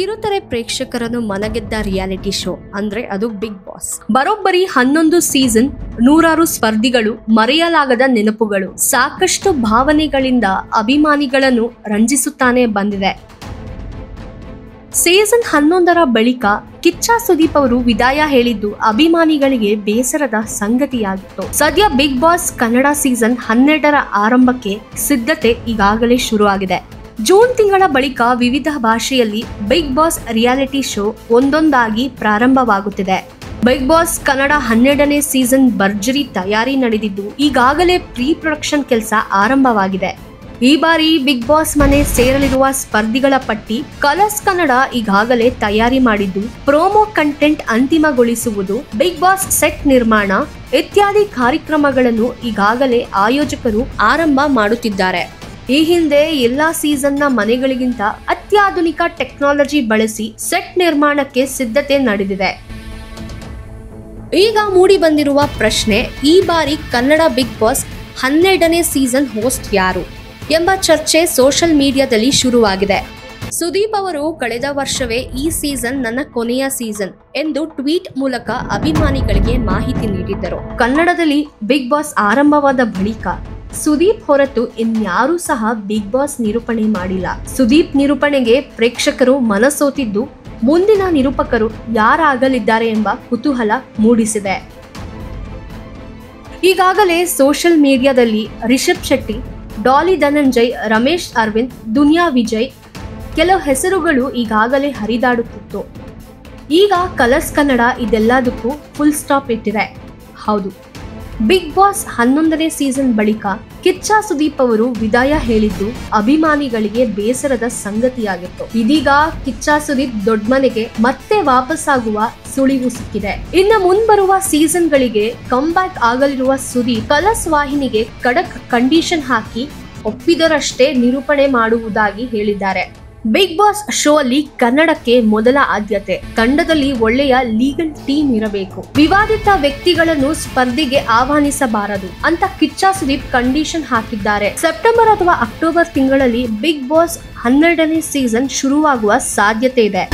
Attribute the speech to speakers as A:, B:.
A: ಕಿರುತೆರೆ ಪ್ರೇಕ್ಷಕರನ್ನು ಮನಗೆದ್ದ reality show ಅಂದ್ರೆ ಅದು ಬಿಗ್ ಬಾಸ್. ಬರೋಬ್ಬರಿ 11 ಸೀಸನ್, ನೂರಾರು ಸ್ಪರ್ಧಿಗಳು, ಮರೆಯಲಾಗದ ನೆನಪುಗಳು, ಸಾಕಷ್ಟು ಭಾವನೆಗಳಿಂದ ಅಭಿಮಾನಿಗಳನ್ನು ರಂಜಿಸುತ್ತಾನೆ ಬಂದಿದೆ. ಸೀಸನ್ 11ರ ಬಳಿಕ ಕಿಚ್ಚ ಸುದೀಪ್ ಅವರು ವಿದಾಯ ಹೇಳಿದ್ದು ಅಭಿಮಾನಿಗಳಿಗೆ ಬೇಸರದ ಸಂಗತಿಯಾಗಿತ್ತು. ಸದ್ಯ ಬಿಗ್ ಬಾಸ್ ಕನ್ನಡ ಸೀಸನ್ 12ರ ಆರಂಭಕ್ಕೆ ಸಿದ್ಧತೆ ಈಗಾಗಲೇ ಶುರುವಾಗಿದೆ. ಜೂನ್ ತಿಂಗಳ ಬಳಿಕ ವಿವಿಧ ಭಾಷೆಯಲ್ಲಿ ಬಿಗ್ ಬಾಸ್ ರಿಯಾಲಿಟಿ ಶೋ ಒಂದೊಂದಾಗಿ ಪ್ರಾರಂಭವಾಗುತ್ತಿದೆ. ಬಿಗ್ ಬಾಸ್ ಕನ್ನಡ 12ನೇ ಸೀಸನ್ ಭರ್ಜರಿ ತಯಾರಿ ನಡೆದಿದ್ದು ಈಗಾಗಲೇ ಪ್ರೀ ಪ್ರೊಡಕ್ಷನ್ ಕೆಲಸ ಆರಂಭವಾಗಿದೆ. ಈ ಬಾರಿ ಬಿಗ್ ಬಾಸ್ ಮನೆ ಸೇರಲಿರುವ ಸ್ಪರ್ಧಿಗಳ ಪಟ್ಟಿ ಕಲರ್ಸ್ ಕನ್ನಡ ಈಗಾಗಲೇ ತಯಾರಿ ಮಾಡಿದ್ದು, ಪ್ರೋಮೋ ಕಂಟೆಂಟ್ ಅಂತಿಮಗೊಳಿಸುವುದು, ಬಿಗ್ ಬಾಸ್ ಸೆಟ್ ನಿರ್ಮಾಣ ಇತ್ಯಾದಿ ಕಾರ್ಯಕ್ರಮಗಳನ್ನು ಈಗಾಗಲೇ ಆಯೋಜಕರು ಆರಂಭ ಮಾಡುತ್ತಿದ್ದಾರೆ. ಈ ಹಿಂದೆ ಎಲ್ಲಾ ಸೀಸನ್ನ ಮನೆಗಳಿಗಿಂತ ಅತ್ಯಾಧುನಿಕ ಟೆಕ್ನಾಲಜಿ ಬಳಸಿ ಸೆಟ್ ನಿರ್ಮಾಣಕ್ಕೆ ಸಿದ್ಧತೆ ನಡೆದಿದೆ. ಈಗ ಮೂಡಿ ಬಂದಿರುವ ಪ್ರಶ್ನೆ, ಈ ಬಾರಿ ಕನ್ನಡ ಬಿಗ್ ಬಾಸ್ 12ನೇ ಸೀಸನ್ ಹೋಸ್ಟ್ ಯಾರು ಎಂಬ ಚರ್ಚೆ ಸೋಷಿಯಲ್ ಮೀಡಿಯಾದಲ್ಲಿ ಶುರುವಾಗಿದೆ. ಸುದೀಪ್ ಅವರು ಕಳೆದ ವರ್ಷವೇ ಈ ಸೀಸನ್ ನನ್ನ ಕೊನೆಯ ಸೀಸನ್ ಎಂದು ಟ್ವೀಟ್ ಮೂಲಕ ಅಭಿಮಾನಿಗಳಿಗೆ ಮಾಹಿತಿ ನೀಡಿದ್ದರು. ಕನ್ನಡದಲ್ಲಿ ಬಿಗ್ ಬಾಸ್ ಆರಂಭವಾದ ಬಳಿಕ ಸುದೀಪ್ ಹೊರತು ಇನ್ಯಾರೂ ಸಹ ಬಿಗ್ ಬಾಸ್ ನಿರೂಪಣೆ ಮಾಡಿಲ್ಲ. ಸುದೀಪ್ ನಿರೂಪಣೆಗೆ ಪ್ರೇಕ್ಷಕರು ಮನಸೋತಿದ್ದು, ಮುಂದಿನ ನಿರೂಪಕರು ಯಾರಾಗಲಿದ್ದಾರೆ ಎಂಬ ಕುತೂಹಲ ಮೂಡಿಸಿದೆ. ಈಗಾಗಲೇ ಸೋಷಿಯಲ್ ಮೀಡಿಯಾದಲ್ಲಿ ರಿಷಬ್ ಶೆಟ್ಟಿ, ಡಾಲಿ ಧನಂಜಯ್, ರಮೇಶ್ ಅರವಿಂದ್, ದುನಿಯಾ ವಿಜಯ್ ಕೆಲವು ಹೆಸರುಗಳು ಈಗಾಗಲೇ ಹರಿದಾಡುತ್ತಿತ್ತು. ಈಗ ಕಲರ್ಸ್ ಕನ್ನಡ ಇದೆಲ್ಲದಕ್ಕೂ ಫುಲ್ ಸ್ಟಾಪ್ ಇಟ್ಟಿದೆ. ಹೌದು, ಬಿಗ್ ಬಾಸ್ 11ನೇ ಸೀಸನ್ ಬಳಿಕ ಕಿಚ್ಚ ಸುದೀಪ್ ಅವರು ವಿದಾಯ ಹೇಳಿದ್ದು ಅಭಿಮಾನಿಗಳಿಗೆ ಬೇಸರದ ಸಂಗತಿಯಾಗಿತ್ತು. ಇದೀಗ ಕಿಚ್ಚ ಸುದೀಪ್ ದೊಡ್ಡ ಮನೆಗೆ ಮತ್ತೆ ವಾಪಸ್ಸಾಗುವ ಸುಳಿವು ಸಿಕ್ಕಿದೆ. ಇನ್ನು ಮುಂಬರುವ ಸೀಸನ್ಗಳಿಗೆ ಕಂಬ್ಯಾಕ್ ಆಗಲಿರುವ ಸುದೀಪ್ ಕಲರ್ಸ್ ವಾಹಿನಿಗೆ ಖಡಕ್ ಕಂಡೀಷನ್ ಹಾಕಿ ಒಪ್ಪಿದರಷ್ಟೇ ನಿರೂಪಣೆ ಮಾಡುವುದಾಗಿ ಹೇಳಿದ್ದಾರೆ. ಬಿಗ್ ಬಾಸ್ ಶೋ ಅಲ್ಲಿ ಕನ್ನಡಕ್ಕೆ ಮೊದಲ ಆದ್ಯತೆ. ತಂಡದಲ್ಲಿ ಒಳ್ಳೆಯ ಲೀಗಲ್ ಟೀಮ್ ಇರಬೇಕು. ವಿವಾದಿತ ವ್ಯಕ್ತಿಗಳನ್ನು ಸ್ಪರ್ಧೆಗೆ ಆಹ್ವಾನಿಸಬಾರದು ಅಂತ ಕಿಚ್ಚ ಸುದೀಪ್ ಕಂಡೀಷನ್ ಹಾಕಿದ್ದಾರೆ. ಸೆಪ್ಟೆಂಬರ್ ಅಥವಾ ಅಕ್ಟೋಬರ್ ತಿಂಗಳಲ್ಲಿ ಬಿಗ್ ಬಾಸ್ 12ನೇ ಸೀಸನ್ ಶುರುವಾಗುವ ಸಾಧ್ಯತೆ ಇದೆ.